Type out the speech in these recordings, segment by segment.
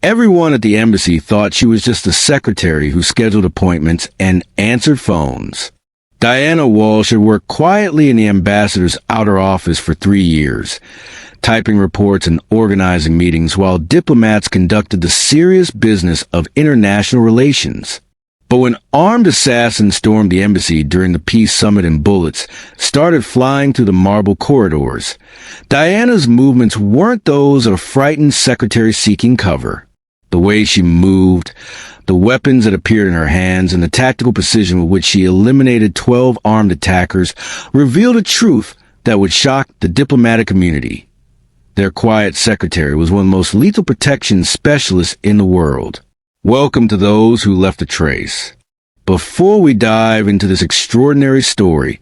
Everyone at the embassy thought she was just a secretary who scheduled appointments and answered phones. Diana Walsh had worked quietly in the ambassador's outer office for 3 years, typing reports and organizing meetings while diplomats conducted the serious business of international relations. But when armed assassins stormed the embassy during the peace summit and bullets started flying through the marble corridors, Diana's movements weren't those of a frightened secretary seeking cover. The way she moved, the weapons that appeared in her hands, and the tactical precision with which she eliminated 12 armed attackers revealed a truth that would shock the diplomatic community. Their quiet secretary was one of the most lethal protection specialists in the world. Welcome to those who left a trace. Before we dive into this extraordinary story,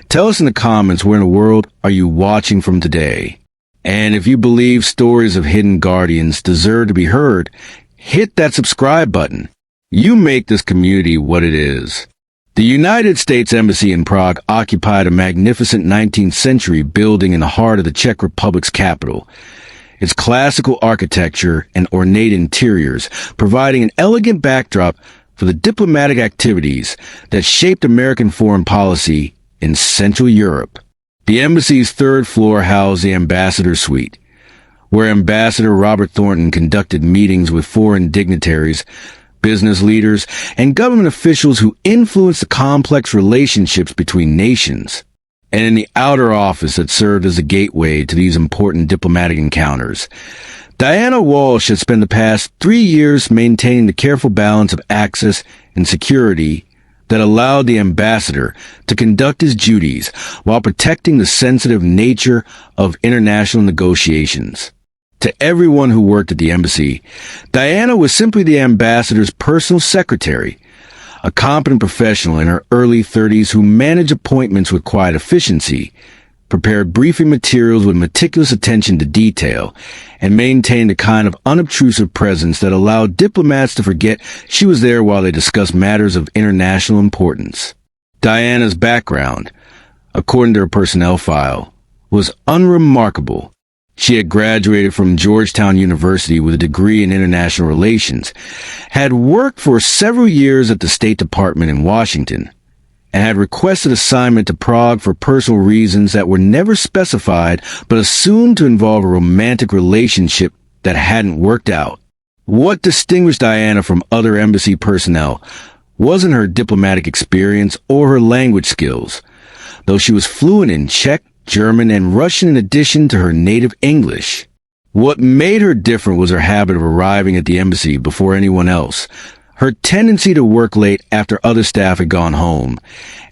tell us in the comments where in the world are you watching from today. And if you believe stories of hidden guardians deserve to be heard, hit that subscribe button. You make this community what it is. The United States Embassy in Prague occupied a magnificent 19th century building in the heart of the Czech Republic's capital. Its classical architecture and ornate interiors providing an elegant backdrop for the diplomatic activities that shaped American foreign policy in Central Europe. The embassy's third floor housed the ambassador's suite, where Ambassador Robert Thornton conducted meetings with foreign dignitaries, business leaders, and government officials who influenced the complex relationships between nations. And in the outer office that served as a gateway to these important diplomatic encounters, Diana Walsh had spent the past 3 years maintaining the careful balance of access and security that allowed the ambassador to conduct his duties while protecting the sensitive nature of international negotiations. To everyone who worked at the embassy, Diana was simply the ambassador's personal secretary, a competent professional in her early 30s who managed appointments with quiet efficiency, prepared briefing materials with meticulous attention to detail, and maintained a kind of unobtrusive presence that allowed diplomats to forget she was there while they discussed matters of international importance. Diana's background, according to her personnel file, was unremarkable. She had graduated from Georgetown University with a degree in international relations, had worked for several years at the State Department in Washington, and had requested assignment to Prague for personal reasons that were never specified but assumed to involve a romantic relationship that hadn't worked out. What distinguished Diana from other embassy personnel wasn't her diplomatic experience or her language skills, though she was fluent in Czech, German, and Russian in addition to her native English. What made her different was her habit of arriving at the embassy before anyone else, her tendency to work late after other staff had gone home,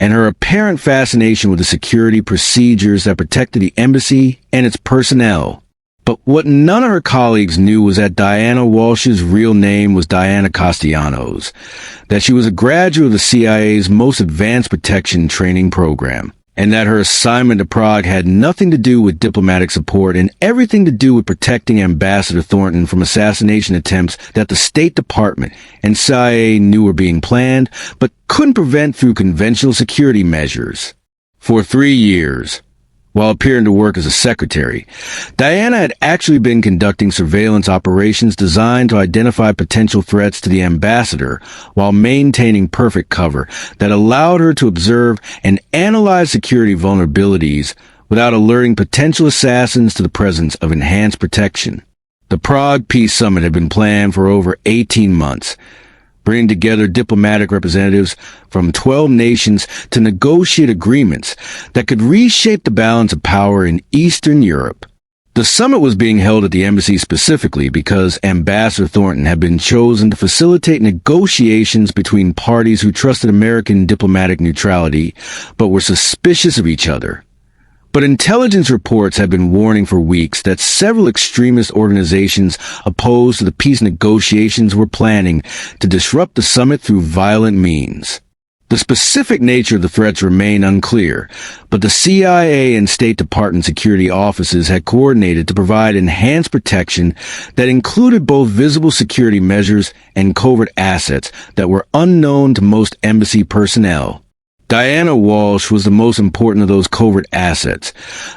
and her apparent fascination with the security procedures that protected the embassy and its personnel. But what none of her colleagues knew was that Diana Walsh's real name was Diana Castellanos, that she was a graduate of the CIA's most advanced protection training program, and that her assignment to Prague had nothing to do with diplomatic support and everything to do with protecting Ambassador Thornton from assassination attempts that the State Department and CIA knew were being planned, but couldn't prevent through conventional security measures. For 3 years, while appearing to work as a secretary, Diana had actually been conducting surveillance operations designed to identify potential threats to the ambassador while maintaining perfect cover that allowed her to observe and analyze security vulnerabilities without alerting potential assassins to the presence of enhanced protection. The Prague Peace Summit had been planned for over 18 months, bringing together diplomatic representatives from 12 nations to negotiate agreements that could reshape the balance of power in Eastern Europe. The summit was being held at the embassy specifically because Ambassador Thornton had been chosen to facilitate negotiations between parties who trusted American diplomatic neutrality but were suspicious of each other. But intelligence reports have been warning for weeks that several extremist organizations opposed to the peace negotiations were planning to disrupt the summit through violent means. The specific nature of the threats remain unclear, but the CIA and State Department security offices had coordinated to provide enhanced protection that included both visible security measures and covert assets that were unknown to most embassy personnel. Diana Walsh was the most important of those covert assets,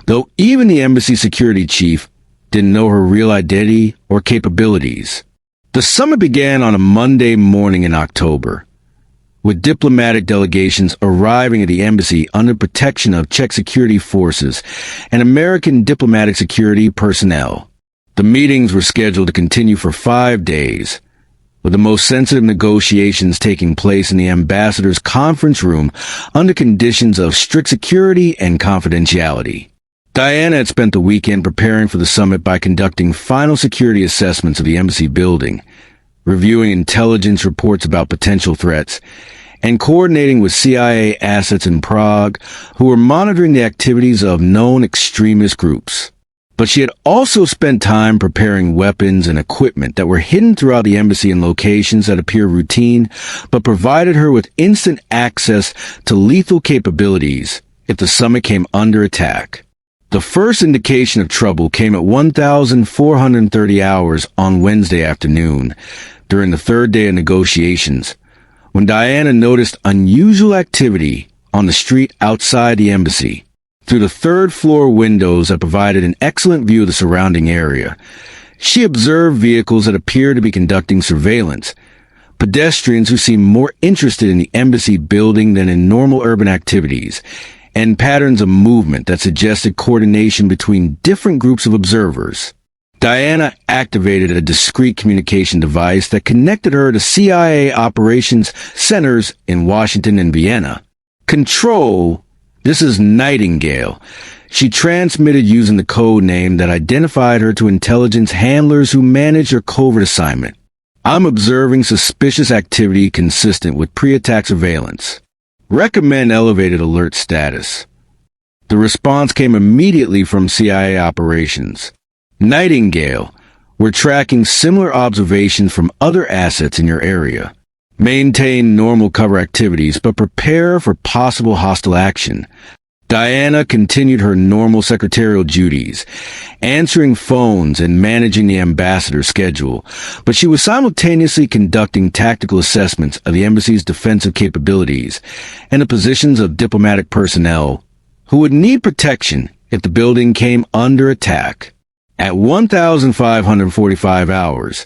though even the embassy security chief didn't know her real identity or capabilities. The summit began on a Monday morning in October, with diplomatic delegations arriving at the embassy under protection of Czech security forces and American diplomatic security personnel. The meetings were scheduled to continue for 5 days, with the most sensitive negotiations taking place in the ambassador's conference room under conditions of strict security and confidentiality. Diana had spent the weekend preparing for the summit by conducting final security assessments of the embassy building, reviewing intelligence reports about potential threats, and coordinating with CIA assets in Prague who were monitoring the activities of known extremist groups. But she had also spent time preparing weapons and equipment that were hidden throughout the embassy in locations that appear routine, but provided her with instant access to lethal capabilities if the summit came under attack. The first indication of trouble came at 1,430 hours on Wednesday afternoon, during the third day of negotiations, when Diana noticed unusual activity on the street outside the embassy. Through the third-floor windows that provided an excellent view of the surrounding area, she observed vehicles that appeared to be conducting surveillance, pedestrians who seemed more interested in the embassy building than in normal urban activities, and patterns of movement that suggested coordination between different groups of observers. Diana activated a discreet communication device that connected her to CIA operations centers in Washington and Vienna. Control, this is Nightingale. She transmitted using the code name that identified her to intelligence handlers who managed her covert assignment. I'm observing suspicious activity consistent with pre-attack surveillance. Recommend elevated alert status. The response came immediately from CIA operations. Nightingale, we're tracking similar observations from other assets in your area. Maintain normal cover activities, but prepare for possible hostile action. Diana continued her normal secretarial duties, answering phones and managing the ambassador's schedule, but she was simultaneously conducting tactical assessments of the embassy's defensive capabilities and the positions of diplomatic personnel who would need protection if the building came under attack. At 1,545 hours,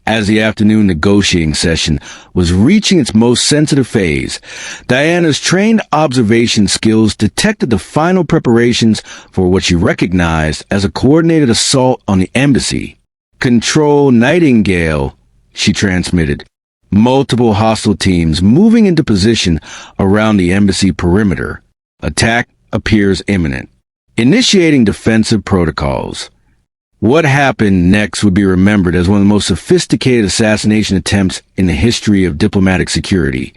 as the afternoon negotiating session was reaching its most sensitive phase, Diana's trained observation skills detected the final preparations for what she recognized as a coordinated assault on the embassy. Control Nightingale, she transmitted. Multiple hostile teams moving into position around the embassy perimeter. Attack appears imminent. Initiating defensive protocols. What happened next would be remembered as one of the most sophisticated assassination attempts in the history of diplomatic security,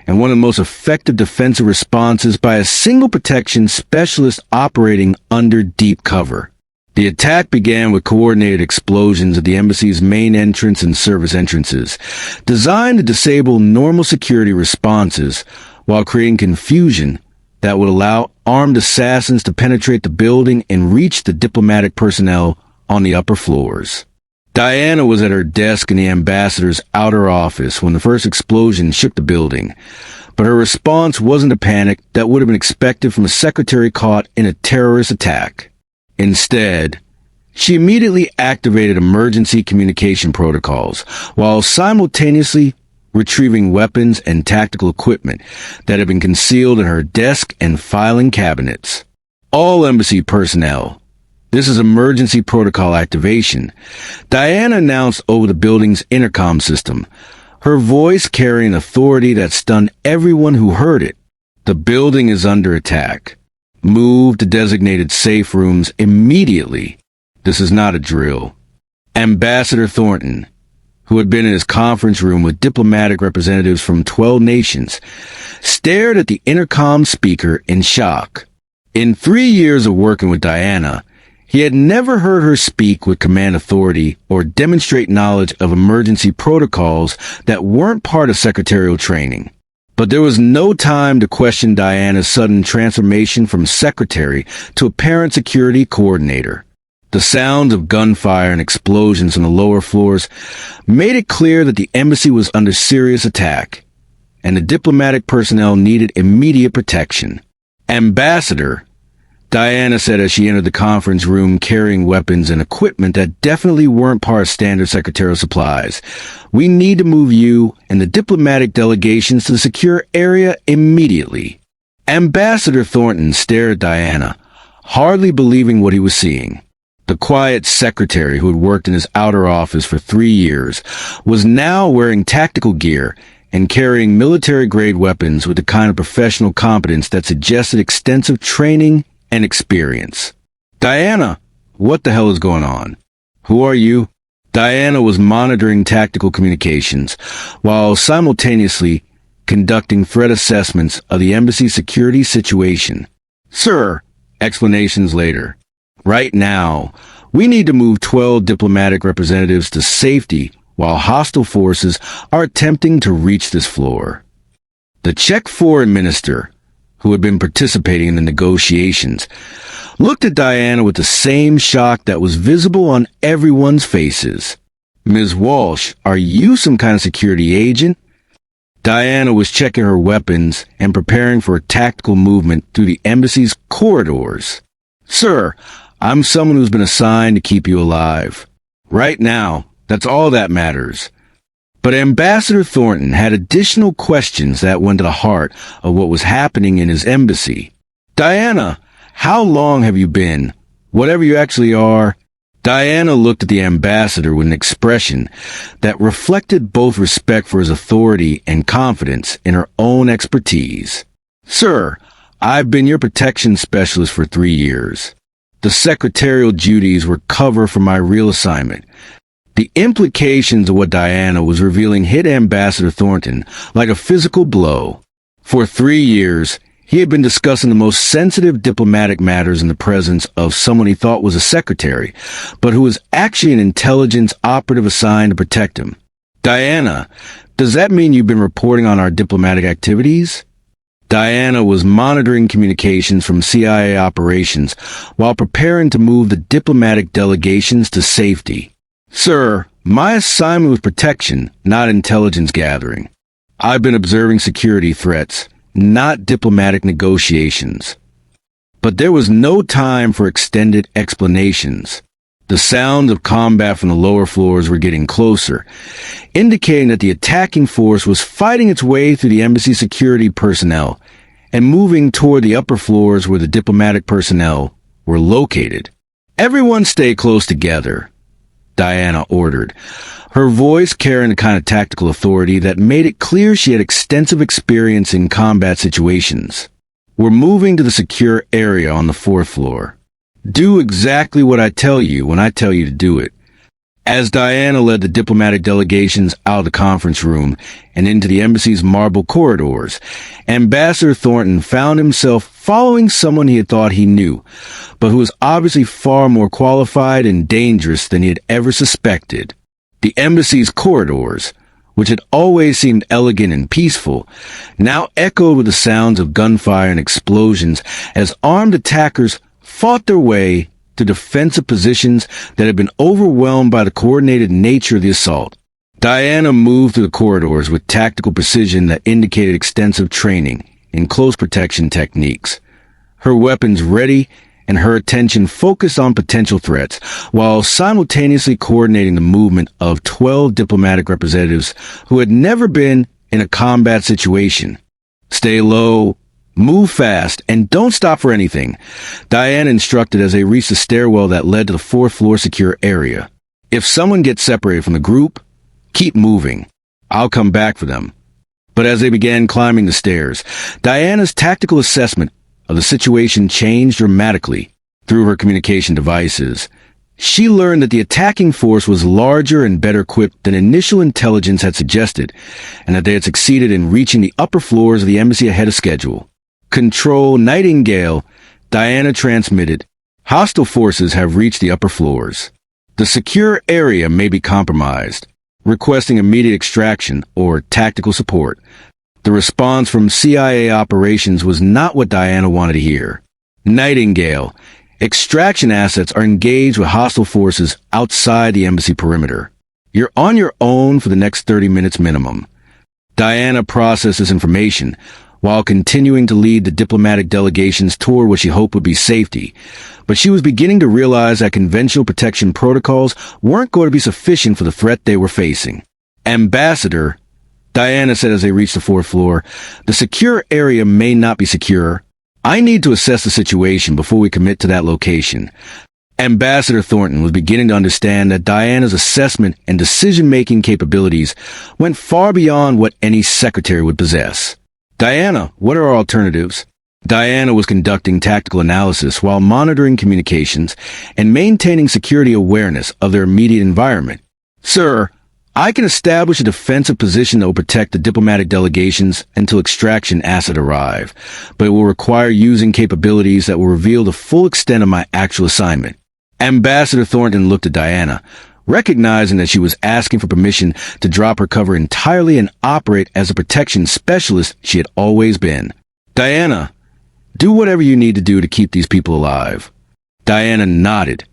and one of the most effective defensive responses by a single protection specialist operating under deep cover. The attack began with coordinated explosions at the embassy's main entrance and service entrances, designed to disable normal security responses while creating confusion that would allow armed assassins to penetrate the building and reach the diplomatic personnel on the upper floors. Diana was at her desk in the ambassador's outer office when the first explosion shook the building, but her response wasn't a panic that would have been expected from a secretary caught in a terrorist attack. Instead, she immediately activated emergency communication protocols while simultaneously retrieving weapons and tactical equipment that had been concealed in her desk and filing cabinets. All embassy personnel. This is emergency protocol activation. Diana announced over the building's intercom system, her voice carrying authority that stunned everyone who heard it. The building is under attack. Move to designated safe rooms immediately. This is not a drill. Ambassador Thornton, who had been in his conference room with diplomatic representatives from 12 nations, stared at the intercom speaker in shock. In 3 years of working with Diana, he had never heard her speak with command authority or demonstrate knowledge of emergency protocols that weren't part of secretarial training. But there was no time to question Diana's sudden transformation from secretary to apparent security coordinator. The sound of gunfire and explosions on the lower floors made it clear that the embassy was under serious attack, and the diplomatic personnel needed immediate protection. Ambassador, Diana said as she entered the conference room carrying weapons and equipment that definitely weren't part of standard secretarial supplies. "We need to move you and the diplomatic delegations to the secure area immediately." Ambassador Thornton stared at Diana, hardly believing what he was seeing. The quiet secretary who had worked in his outer office for 3 years was now wearing tactical gear and carrying military-grade weapons with the kind of professional competence that suggested extensive training and experience. "Diana, what the hell is going on? Who are you?" Diana was monitoring tactical communications while simultaneously conducting threat assessments of the embassy's security situation. "Sir," explanations later. "Right now, we need to move 12 diplomatic representatives to safety while hostile forces are attempting to reach this floor." The Czech foreign minister, who had been participating in the negotiations, looked at Diana with the same shock that was visible on everyone's faces. "Ms. Walsh, are you some kind of security agent?" Diana was checking her weapons and preparing for a tactical movement through the embassy's corridors. "Sir, I'm someone who's been assigned to keep you alive. Right now, that's all that matters." But Ambassador Thornton had additional questions that went to the heart of what was happening in his embassy. "Diana, how long have you been? Whatever you actually are." Diana looked at the ambassador with an expression that reflected both respect for his authority and confidence in her own expertise. "Sir, I've been your protection specialist for 3 years. The secretarial duties were cover for my real assignment." The implications of what Diana was revealing hit Ambassador Thornton like a physical blow. For 3 years, he had been discussing the most sensitive diplomatic matters in the presence of someone he thought was a secretary, but who was actually an intelligence operative assigned to protect him. "Diana, does that mean you've been reporting on our diplomatic activities?" Diana was monitoring communications from CIA operations while preparing to move the diplomatic delegations to safety. "Sir, my assignment was protection, not intelligence gathering. I've been observing security threats, not diplomatic negotiations." But there was no time for extended explanations. The sounds of combat from the lower floors were getting closer, indicating that the attacking force was fighting its way through the embassy security personnel and moving toward the upper floors where the diplomatic personnel were located. "Everyone stay close together," Diana ordered, her voice carrying the kind of tactical authority that made it clear she had extensive experience in combat situations. "We're moving to the secure area on the 4th floor. Do exactly what I tell you when I tell you to do it." As Diana led the diplomatic delegations out of the conference room and into the embassy's marble corridors, Ambassador Thornton found himself following someone he had thought he knew, but who was obviously far more qualified and dangerous than he had ever suspected. The embassy's corridors, which had always seemed elegant and peaceful, now echoed with the sounds of gunfire and explosions as armed attackers fought their way to defensive positions that had been overwhelmed by the coordinated nature of the assault. Diana moved through the corridors with tactical precision that indicated extensive training in close protection techniques. Her weapons ready and her attention focused on potential threats, while simultaneously coordinating the movement of 12 diplomatic representatives who had never been in a combat situation. "Stay low, move fast, and don't stop for anything," Diana instructed as they reached the stairwell that led to the 4th floor secure area. "If someone gets separated from the group, keep moving. I'll come back for them." But as they began climbing the stairs, Diana's tactical assessment of the situation changed dramatically. Through her communication devices, she learned that the attacking force was larger and better equipped than initial intelligence had suggested, and that they had succeeded in reaching the upper floors of the embassy ahead of schedule. "Control Nightingale," Diana transmitted. "Hostile forces have reached the upper floors. The secure area may be compromised. Requesting immediate extraction or tactical support." The response from CIA operations was not what Diana wanted to hear. "Nightingale, extraction assets are engaged with hostile forces outside the embassy perimeter. You're on your own for the next 30 minutes minimum." Diana processed this information while continuing to lead the diplomatic delegations toward what she hoped would be safety. But she was beginning to realize that conventional protection protocols weren't going to be sufficient for the threat they were facing. "Ambassador," Diana said as they reached the fourth floor, "the secure area may not be secure. I need to assess the situation before we commit to that location." Ambassador Thornton was beginning to understand that Diana's assessment and decision-making capabilities went far beyond what any secretary would possess. "Diana, what are our alternatives?" Diana was conducting tactical analysis while monitoring communications and maintaining security awareness of their immediate environment. "Sir, I can establish a defensive position that will protect the diplomatic delegations until extraction assets arrive, but it will require using capabilities that will reveal the full extent of my actual assignment." Ambassador Thornton looked at Diana, recognizing that she was asking for permission to drop her cover entirely and operate as a protection specialist she had always been. "Diana, do whatever you need to do to keep these people alive." Diana nodded,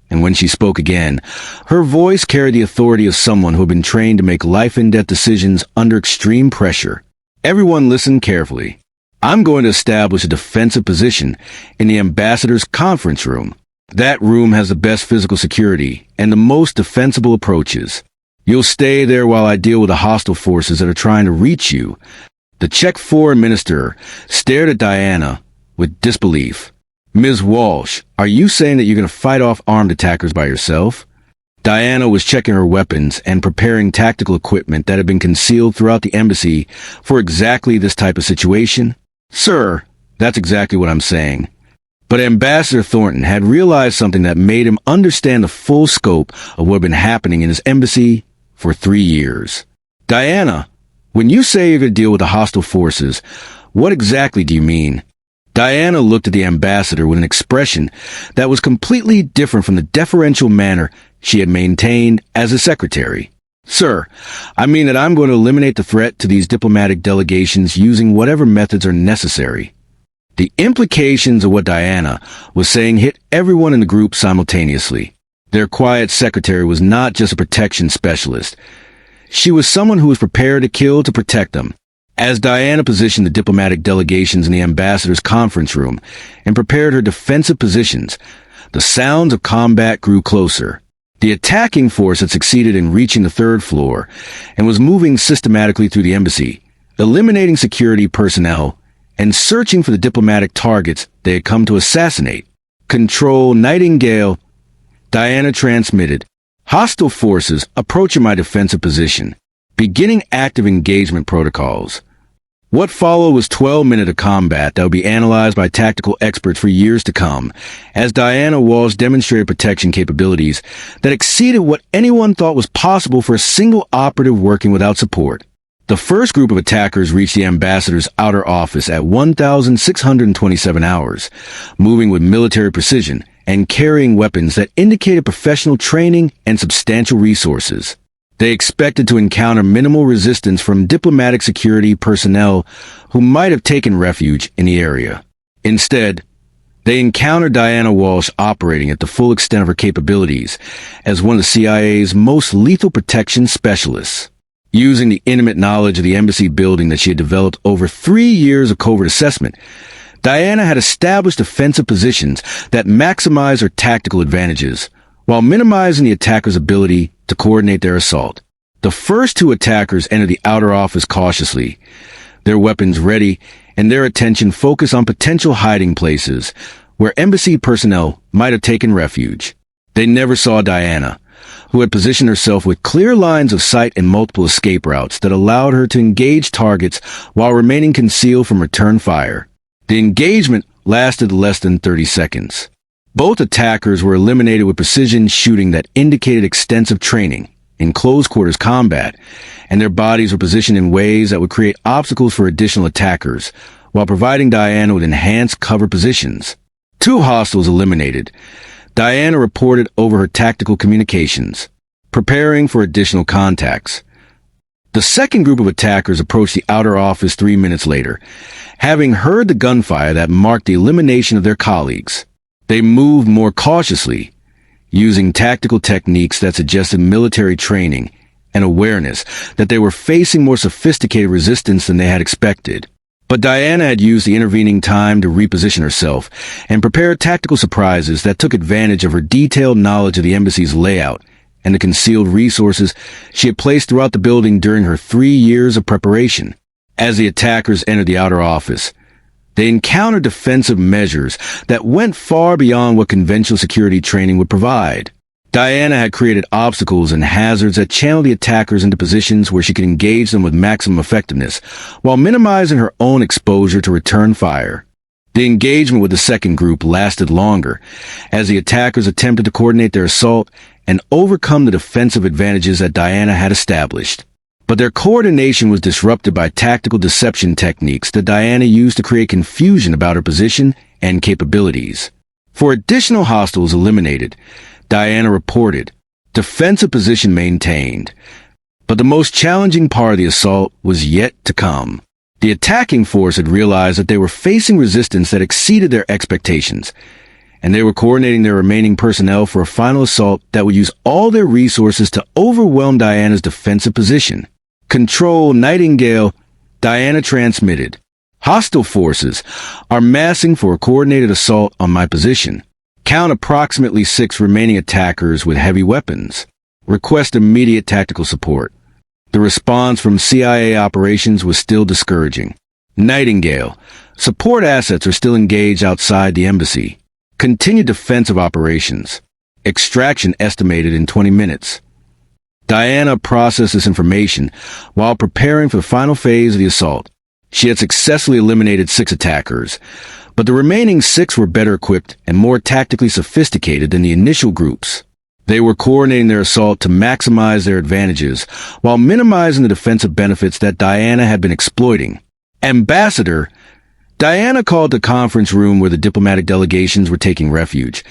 and when she spoke again, her voice carried the authority of someone who had been trained to make life-and-death decisions under extreme pressure. "Everyone listen carefully. I'm going to establish a defensive position in the ambassador's conference room. That room has the best physical security and the most defensible approaches. You'll stay there while I deal with the hostile forces that are trying to reach you." The Czech foreign minister stared at Diana with disbelief. "Ms. Walsh, are you saying that you're going to fight off armed attackers by yourself?" Diana was checking her weapons and preparing tactical equipment that had been concealed throughout the embassy for exactly this type of situation. "Sir, that's exactly what I'm saying." But Ambassador Thornton had realized something that made him understand the full scope of what had been happening in his embassy for 3 years. "Diana, when you say you're going to deal with the hostile forces, what exactly do you mean?" Diana looked at the ambassador with an expression that was completely different from the deferential manner she had maintained as a secretary. "Sir, I mean that I'm going to eliminate the threat to these diplomatic delegations using whatever methods are necessary." The implications of what Diana was saying hit everyone in the group simultaneously. Their quiet secretary was not just a protection specialist. She was someone who was prepared to kill to protect them. As Diana positioned the diplomatic delegations in the ambassador's conference room and prepared her defensive positions, the sounds of combat grew closer. The attacking force had succeeded in reaching the third floor and was moving systematically through the embassy, eliminating security personnel and searching for the diplomatic targets they had come to assassinate. "Control Nightingale," Diana transmitted. "Hostile forces approaching my defensive position. Beginning active engagement protocols." What followed was 12 minutes of combat that would be analyzed by tactical experts for years to come, as Diana Walsh demonstrated protection capabilities that exceeded what anyone thought was possible for a single operative working without support. The first group of attackers reached the ambassador's outer office at 1,627 hours, moving with military precision and carrying weapons that indicated professional training and substantial resources. They expected to encounter minimal resistance from diplomatic security personnel who might have taken refuge in the area. Instead, they encountered Diana Walsh operating at the full extent of her capabilities as one of the CIA's most lethal protection specialists. Using the intimate knowledge of the embassy building that she had developed over 3 years of covert assessment, Diana had established defensive positions that maximized her tactical advantages, while minimizing the attacker's ability to coordinate their assault. The first 2 attackers entered the outer office cautiously, their weapons ready and their attention focused on potential hiding places where embassy personnel might have taken refuge. They never saw Diana, who had positioned herself with clear lines of sight and multiple escape routes that allowed her to engage targets while remaining concealed from return fire. The engagement lasted less than 30 seconds. Both attackers were eliminated with precision shooting that indicated extensive training in close-quarters combat, and their bodies were positioned in ways that would create obstacles for additional attackers, while providing Diana with enhanced cover positions. 2 hostiles eliminated, Diana reported over her tactical communications, preparing for additional contacts. The second group of attackers approached the outer office 3 minutes later, having heard the gunfire that marked the elimination of their colleagues. They moved more cautiously, using tactical techniques that suggested military training and awareness that they were facing more sophisticated resistance than they had expected. But Diana had used the intervening time to reposition herself and prepare tactical surprises that took advantage of her detailed knowledge of the embassy's layout and the concealed resources she had placed throughout the building during her 3 years of preparation. As the attackers entered the outer office, they encountered defensive measures that went far beyond what conventional security training would provide. Diana had created obstacles and hazards that channeled the attackers into positions where she could engage them with maximum effectiveness, while minimizing her own exposure to return fire. The engagement with the second group lasted longer, as the attackers attempted to coordinate their assault and overcome the defensive advantages that Diana had established. But their coordination was disrupted by tactical deception techniques that Diana used to create confusion about her position and capabilities. For additional hostiles eliminated, Diana reported, defensive position maintained. But the most challenging part of the assault was yet to come. The attacking force had realized that they were facing resistance that exceeded their expectations, and they were coordinating their remaining personnel for a final assault that would use all their resources to overwhelm Diana's defensive position. Control Nightingale, Diana transmitted. Hostile forces are massing for a coordinated assault on my position. Count approximately 6 remaining attackers with heavy weapons. Request immediate tactical support. The response from CIA operations was still discouraging. Nightingale, support assets are still engaged outside the embassy. Continue defensive operations. Extraction estimated in 20 minutes. Diana processed this information while preparing for the final phase of the assault. She had successfully eliminated 6 attackers, but the remaining 6 were better equipped and more tactically sophisticated than the initial groups. They were coordinating their assault to maximize their advantages while minimizing the defensive benefits that Diana had been exploiting. Ambassador, Diana called the conference room where the diplomatic delegations were taking refuge.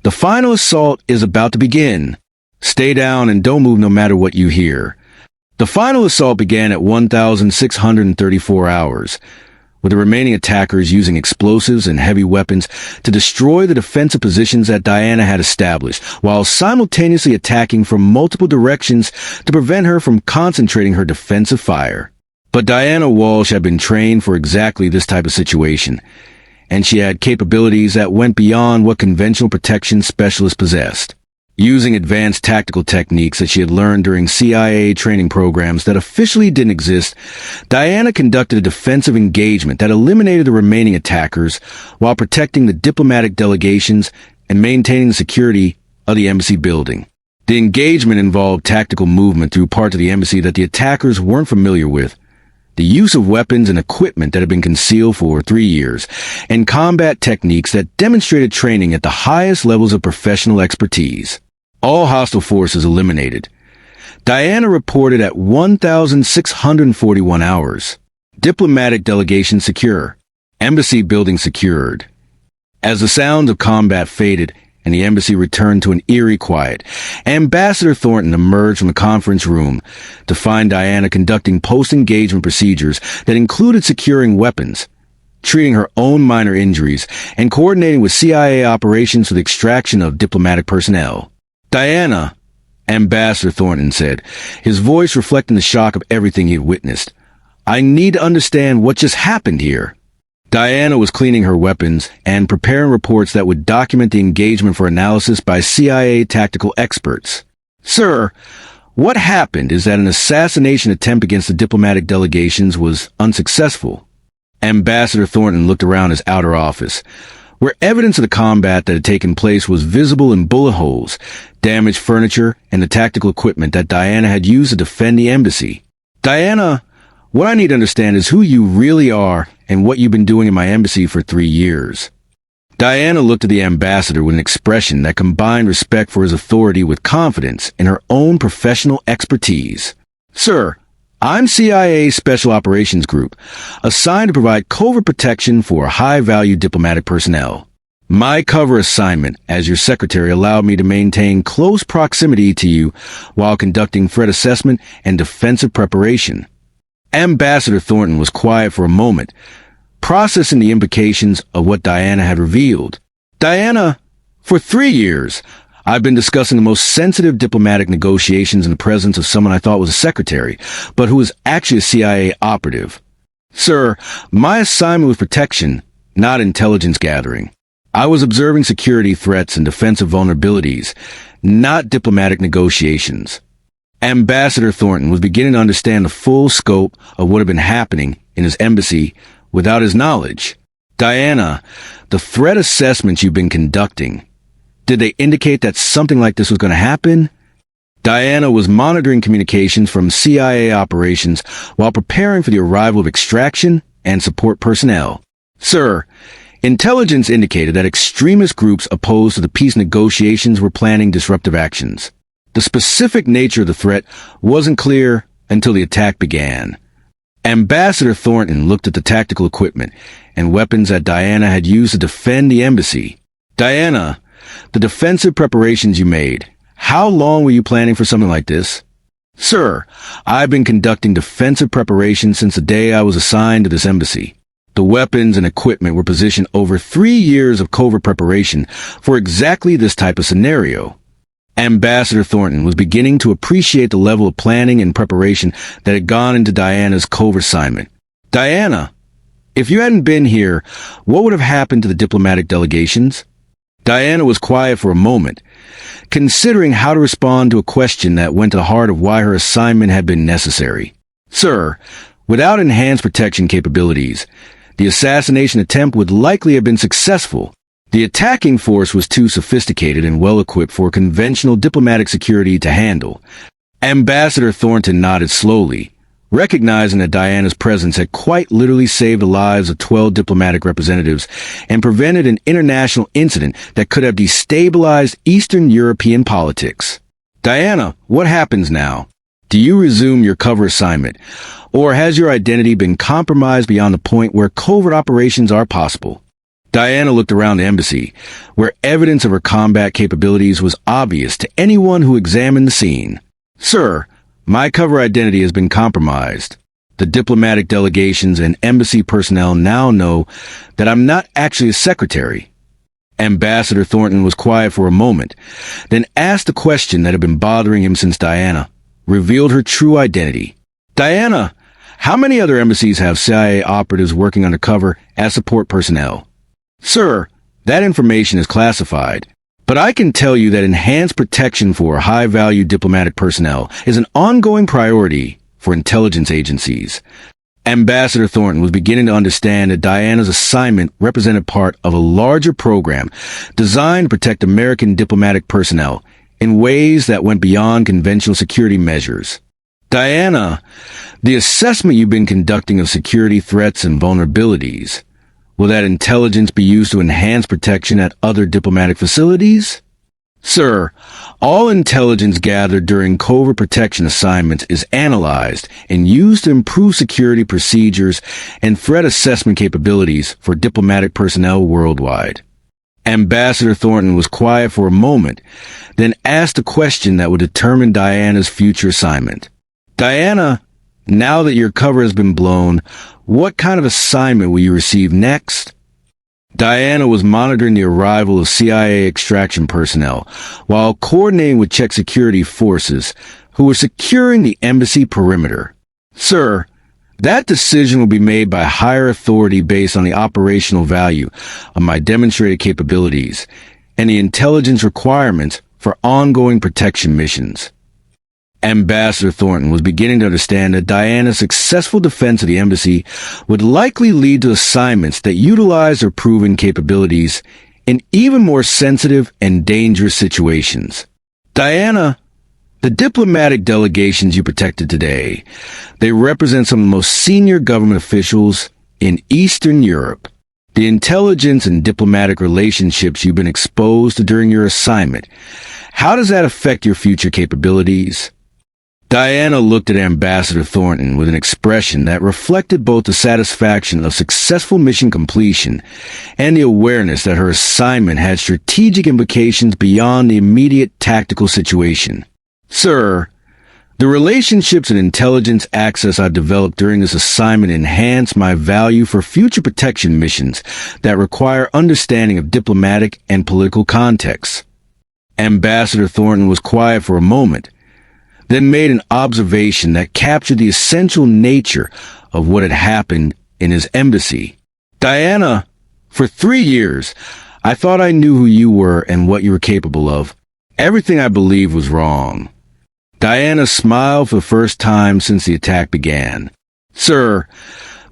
The final assault is about to begin. Stay down and don't move no matter what you hear. The final assault began at 1,634 hours, with the remaining attackers using explosives and heavy weapons to destroy the defensive positions that Diana had established, while simultaneously attacking from multiple directions to prevent her from concentrating her defensive fire. But Diana Walsh had been trained for exactly this type of situation, and she had capabilities that went beyond what conventional protection specialists possessed. Using advanced tactical techniques that she had learned during CIA training programs that officially didn't exist, Diana conducted a defensive engagement that eliminated the remaining attackers while protecting the diplomatic delegations and maintaining the security of the embassy building. The engagement involved tactical movement through parts of the embassy that the attackers weren't familiar with, the use of weapons and equipment that had been concealed for 3 years, and combat techniques that demonstrated training at the highest levels of professional expertise. All hostile forces eliminated. Diana reported at 1,641 hours. Diplomatic delegation secure. Embassy building secured. As the sounds of combat faded and the embassy returned to an eerie quiet, Ambassador Thornton emerged from the conference room to find Diana conducting post-engagement procedures that included securing weapons, treating her own minor injuries, and coordinating with CIA operations for the extraction of diplomatic personnel. Diana, Ambassador Thornton said, his voice reflecting the shock of everything he had witnessed. I need to understand what just happened here. Diana was cleaning her weapons and preparing reports that would document the engagement for analysis by CIA tactical experts. Sir, what happened is that an assassination attempt against the diplomatic delegations was unsuccessful. Ambassador Thornton looked around his outer office, where evidence of the combat that had taken place was visible in bullet holes, damaged furniture, and the tactical equipment that Diana had used to defend the embassy. Diana, what I need to understand is who you really are and what you've been doing in my embassy for 3 years. Diana looked at the ambassador with an expression that combined respect for his authority with confidence in her own professional expertise. Sir, I'm CIA Special Operations Group, assigned to provide covert protection for high-value diplomatic personnel. My cover assignment as your secretary allowed me to maintain close proximity to you while conducting threat assessment and defensive preparation. Ambassador Thornton was quiet for a moment, processing the implications of what Diana had revealed. Diana, for 3 years, I've been discussing the most sensitive diplomatic negotiations in the presence of someone I thought was a secretary, but who was actually a CIA operative. Sir, my assignment was protection, not intelligence gathering. I was observing security threats and defensive vulnerabilities, not diplomatic negotiations. Ambassador Thornton was beginning to understand the full scope of what had been happening in his embassy without his knowledge. Diana, the threat assessments you've been conducting, did they indicate that something like this was going to happen? Diana was monitoring communications from CIA operations while preparing for the arrival of extraction and support personnel. Sir, intelligence indicated that extremist groups opposed to the peace negotiations were planning disruptive actions. The specific nature of the threat wasn't clear until the attack began. Ambassador Thornton looked at the tactical equipment and weapons that Diana had used to defend the embassy. Diana, the defensive preparations you made, how long were you planning for something like this? Sir, I've been conducting defensive preparations since the day I was assigned to this embassy. The weapons and equipment were positioned over 3 years of covert preparation for exactly this type of scenario. Ambassador Thornton was beginning to appreciate the level of planning and preparation that had gone into Diana's covert assignment. Diana, if you hadn't been here, what would have happened to the diplomatic delegations? Diana was quiet for a moment, considering how to respond to a question that went to the heart of why her assignment had been necessary. Sir, without enhanced protection capabilities, the assassination attempt would likely have been successful. The attacking force was too sophisticated and well-equipped for conventional diplomatic security to handle. Ambassador Thornton nodded slowly, recognizing that Diana's presence had quite literally saved the lives of 12 diplomatic representatives and prevented an international incident that could have destabilized Eastern European politics. Diana, what happens now? Do you resume your cover assignment, or has your identity been compromised beyond the point where covert operations are possible? Diana looked around the embassy, where evidence of her combat capabilities was obvious to anyone who examined the scene. Sir, my cover identity has been compromised. The diplomatic delegations and embassy personnel now know that I'm not actually a secretary. Ambassador Thornton was quiet for a moment, then asked a question that had been bothering him since Diana revealed her true identity. Diana, how many other embassies have CIA operatives working undercover as support personnel? Sir, that information is classified, but I can tell you that enhanced protection for high-value diplomatic personnel is an ongoing priority for intelligence agencies. Ambassador Thornton was beginning to understand that Diana's assignment represented part of a larger program designed to protect American diplomatic personnel in ways that went beyond conventional security measures. Diana, the assessment you've been conducting of security threats and vulnerabilities, will that intelligence be used to enhance protection at other diplomatic facilities? Sir, all intelligence gathered during covert protection assignments is analyzed and used to improve security procedures and threat assessment capabilities for diplomatic personnel worldwide. Ambassador Thornton was quiet for a moment, then asked a question that would determine Diana's future assignment. Diana, now that your cover has been blown, what kind of assignment will you receive next? Diana was monitoring the arrival of CIA extraction personnel while coordinating with Czech security forces who were securing the embassy perimeter. Sir, that decision will be made by higher authority based on the operational value of my demonstrated capabilities and the intelligence requirements for ongoing protection missions. Ambassador Thornton was beginning to understand that Diana's successful defense of the embassy would likely lead to assignments that utilize her proven capabilities in even more sensitive and dangerous situations. Diana, the diplomatic delegations you protected today, they represent some of the most senior government officials in Eastern Europe. The intelligence and diplomatic relationships you've been exposed to during your assignment, how does that affect your future capabilities? Diana looked at Ambassador Thornton with an expression that reflected both the satisfaction of successful mission completion and the awareness that her assignment had strategic implications beyond the immediate tactical situation. Sir, the relationships and intelligence access I've developed during this assignment enhance my value for future protection missions that require understanding of diplomatic and political contexts. Ambassador Thornton was quiet for a moment, then made an observation that captured the essential nature of what had happened in his embassy. "Diana, for 3 years, I thought I knew who you were and what you were capable of. Everything I believed was wrong." Diana smiled for the first time since the attack began. "Sir,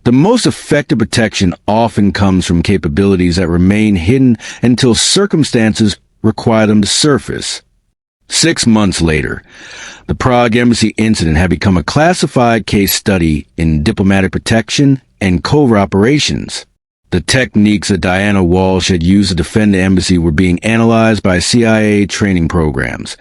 the most effective protection often comes from capabilities that remain hidden until circumstances require them to surface." 6 months later, the Prague embassy incident had become a classified case study in diplomatic protection and covert operations. The techniques that Diana Walsh had used to defend the embassy were being analyzed by CIA training programs,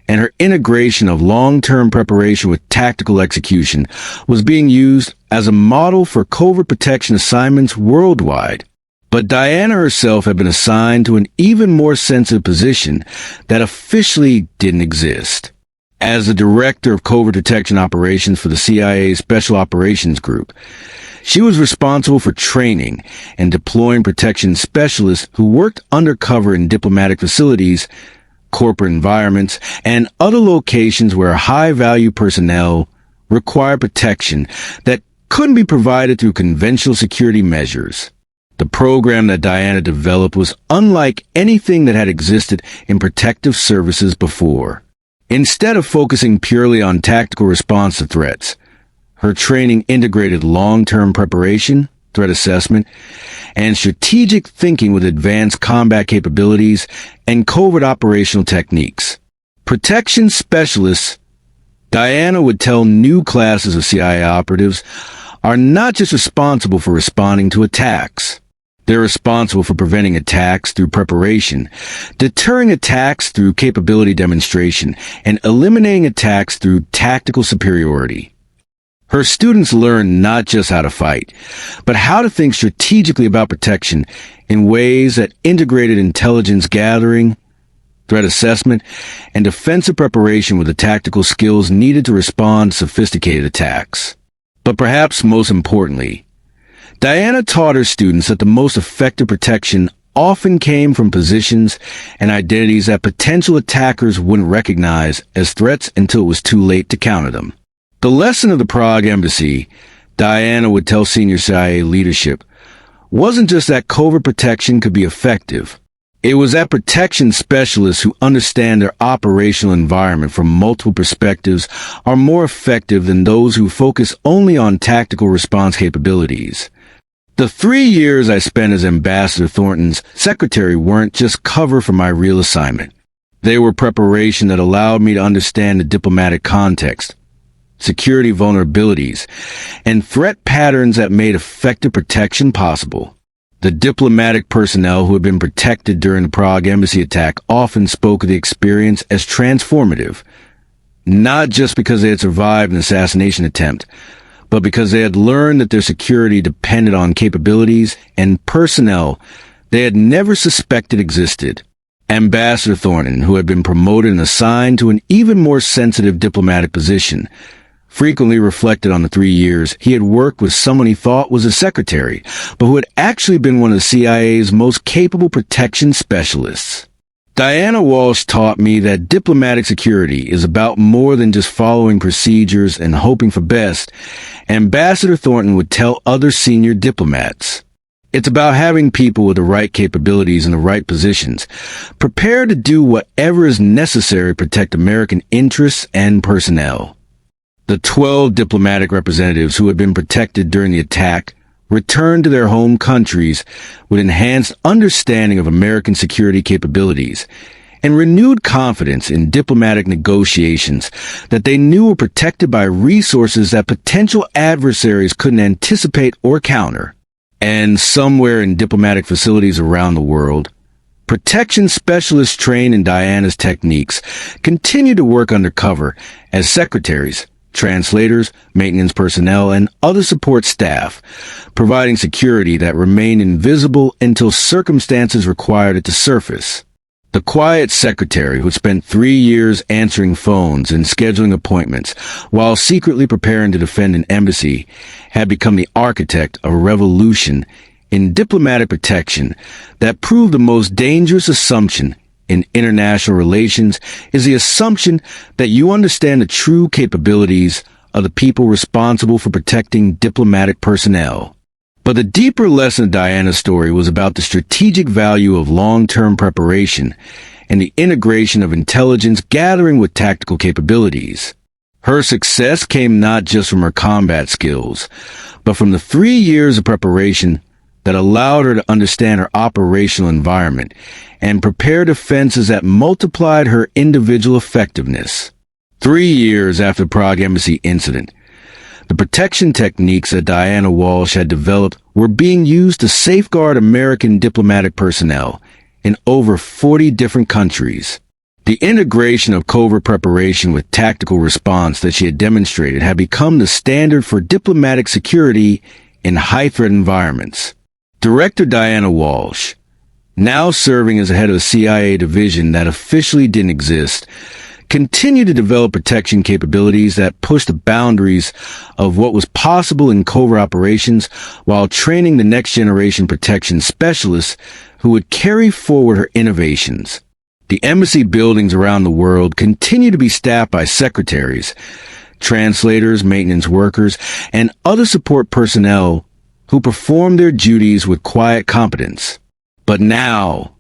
and her integration of long-term preparation with tactical execution was being used as a model for covert protection assignments worldwide. But Diana herself had been assigned to an even more sensitive position that officially didn't exist. As the director of covert detection operations for the CIA Special Operations Group, she was responsible for training and deploying protection specialists who worked undercover in diplomatic facilities, corporate environments, and other locations where high-value personnel required protection that couldn't be provided through conventional security measures. The program that Diana developed was unlike anything that had existed in protective services before. Instead of focusing purely on tactical response to threats, her training integrated long-term preparation, threat assessment, and strategic thinking with advanced combat capabilities and covert operational techniques. Protection specialists, Diana would tell new classes of CIA operatives, are not just responsible for responding to attacks. They're responsible for preventing attacks through preparation, deterring attacks through capability demonstration, and eliminating attacks through tactical superiority. Her students learn not just how to fight, but how to think strategically about protection in ways that integrated intelligence gathering, threat assessment, and defensive preparation with the tactical skills needed to respond to sophisticated attacks. But perhaps most importantly, Diana taught her students that the most effective protection often came from positions and identities that potential attackers wouldn't recognize as threats until it was too late to counter them. The lesson of the Prague embassy, Diana would tell senior CIA leadership, wasn't just that covert protection could be effective. It was that protection specialists who understand their operational environment from multiple perspectives are more effective than those who focus only on tactical response capabilities. The 3 years I spent as Ambassador Thornton's secretary weren't just cover for my real assignment. They were preparation that allowed me to understand the diplomatic context, security vulnerabilities, and threat patterns that made effective protection possible. The diplomatic personnel who had been protected during the Prague embassy attack often spoke of the experience as transformative, not just because they had survived an assassination attempt, but because they had learned that their security depended on capabilities and personnel they had never suspected existed. Ambassador Thornton, who had been promoted and assigned to an even more sensitive diplomatic position, frequently reflected on the 3 years he had worked with someone he thought was a secretary, but who had actually been one of the CIA's most capable protection specialists. Diana Walsh taught me that diplomatic security is about more than just following procedures and hoping for best. Ambassador Thornton would tell other senior diplomats. It's about having people with the right capabilities in the right positions, prepared to do whatever is necessary to protect American interests and personnel. The 12 diplomatic representatives who had been protected during the attack returned to their home countries with enhanced understanding of American security capabilities and renewed confidence in diplomatic negotiations that they knew were protected by resources that potential adversaries couldn't anticipate or counter. And somewhere in diplomatic facilities around the world, protection specialists trained in Diana's techniques continue to work undercover as secretaries, translators, maintenance personnel, and other support staff, providing security that remained invisible until circumstances required it to surface. The quiet secretary who spent 3 years answering phones and scheduling appointments while secretly preparing to defend an embassy had become the architect of a revolution in diplomatic protection that proved the most dangerous assumption in international relations is the assumption that you understand the true capabilities of the people responsible for protecting diplomatic personnel. But the deeper lesson of Diana's story was about the strategic value of long-term preparation and the integration of intelligence gathering with tactical capabilities. Her success came not just from her combat skills, but from the 3 years of preparation that allowed her to understand her operational environment and prepare defenses that multiplied her individual effectiveness. 3 years after the Prague embassy incident, the protection techniques that Diana Walsh had developed were being used to safeguard American diplomatic personnel in over 40 different countries. The integration of covert preparation with tactical response that she had demonstrated had become the standard for diplomatic security in high-threat environments. Director Diana Walsh, now serving as the head of the CIA division that officially didn't exist, continued to develop protection capabilities that pushed the boundaries of what was possible in covert operations while training the next-generation protection specialists who would carry forward her innovations. The embassy buildings around the world continue to be staffed by secretaries, translators, maintenance workers, and other support personnel who perform their duties with quiet competence. But now,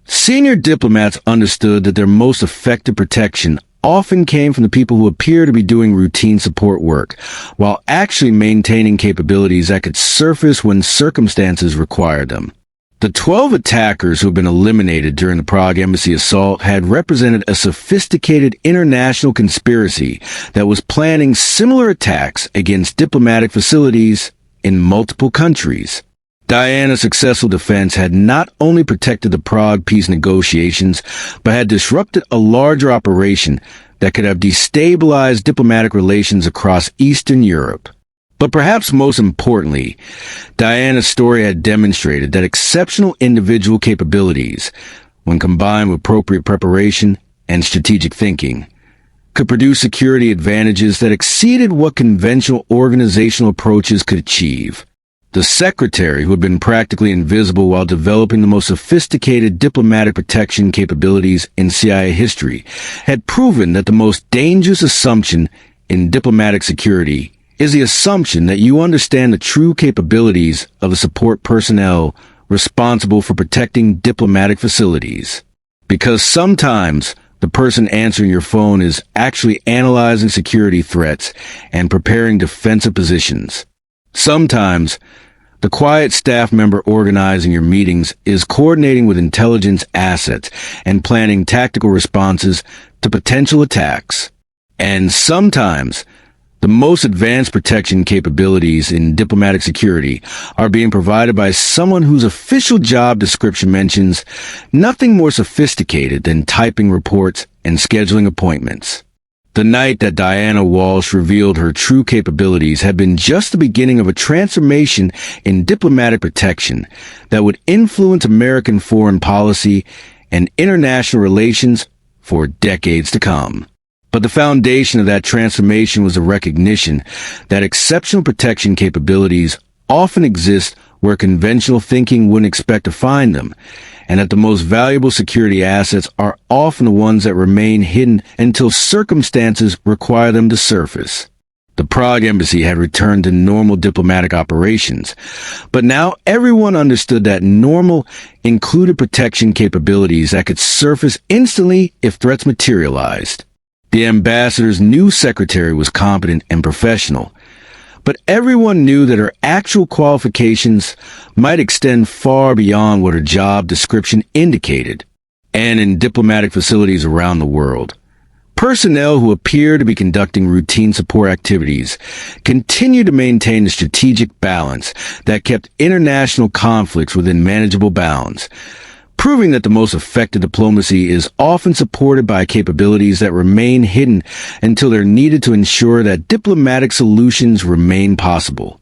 senior diplomats understood that their most effective protection often came from the people who appear to be doing routine support work, while actually maintaining capabilities that could surface when circumstances required them. The 12 attackers who had been eliminated during the Prague embassy assault had represented a sophisticated international conspiracy that was planning similar attacks against diplomatic facilities in multiple countries. Diana's successful defense had not only protected the Prague peace negotiations, but had disrupted a larger operation that could have destabilized diplomatic relations across Eastern Europe. But perhaps most importantly, Diana's story had demonstrated that exceptional individual capabilities, when combined with appropriate preparation and strategic thinking, could produce security advantages that exceeded what conventional organizational approaches could achieve. The secretary, who had been practically invisible while developing the most sophisticated diplomatic protection capabilities in CIA history, had proven that the most dangerous assumption in diplomatic security is the assumption that you understand the true capabilities of the support personnel responsible for protecting diplomatic facilities. Because sometimes the person answering your phone is actually analyzing security threats and preparing defensive positions. Sometimes the quiet staff member organizing your meetings is coordinating with intelligence assets and planning tactical responses to potential attacks. And sometimes the most advanced protection capabilities in diplomatic security are being provided by someone whose official job description mentions nothing more sophisticated than typing reports and scheduling appointments. The night that Diana Walsh revealed her true capabilities had been just the beginning of a transformation in diplomatic protection that would influence American foreign policy and international relations for decades to come. But the foundation of that transformation was a recognition that exceptional protection capabilities often exist where conventional thinking wouldn't expect to find them, and that the most valuable security assets are often the ones that remain hidden until circumstances require them to surface. The Prague embassy had returned to normal diplomatic operations, but now everyone understood that normal included protection capabilities that could surface instantly if threats materialized. The ambassador's new secretary was competent and professional, but everyone knew that her actual qualifications might extend far beyond what her job description indicated. And in diplomatic facilities around the world, personnel who appear to be conducting routine support activities continue to maintain a strategic balance that kept international conflicts within manageable bounds, proving that the most effective diplomacy is often supported by capabilities that remain hidden until they're needed to ensure that diplomatic solutions remain possible.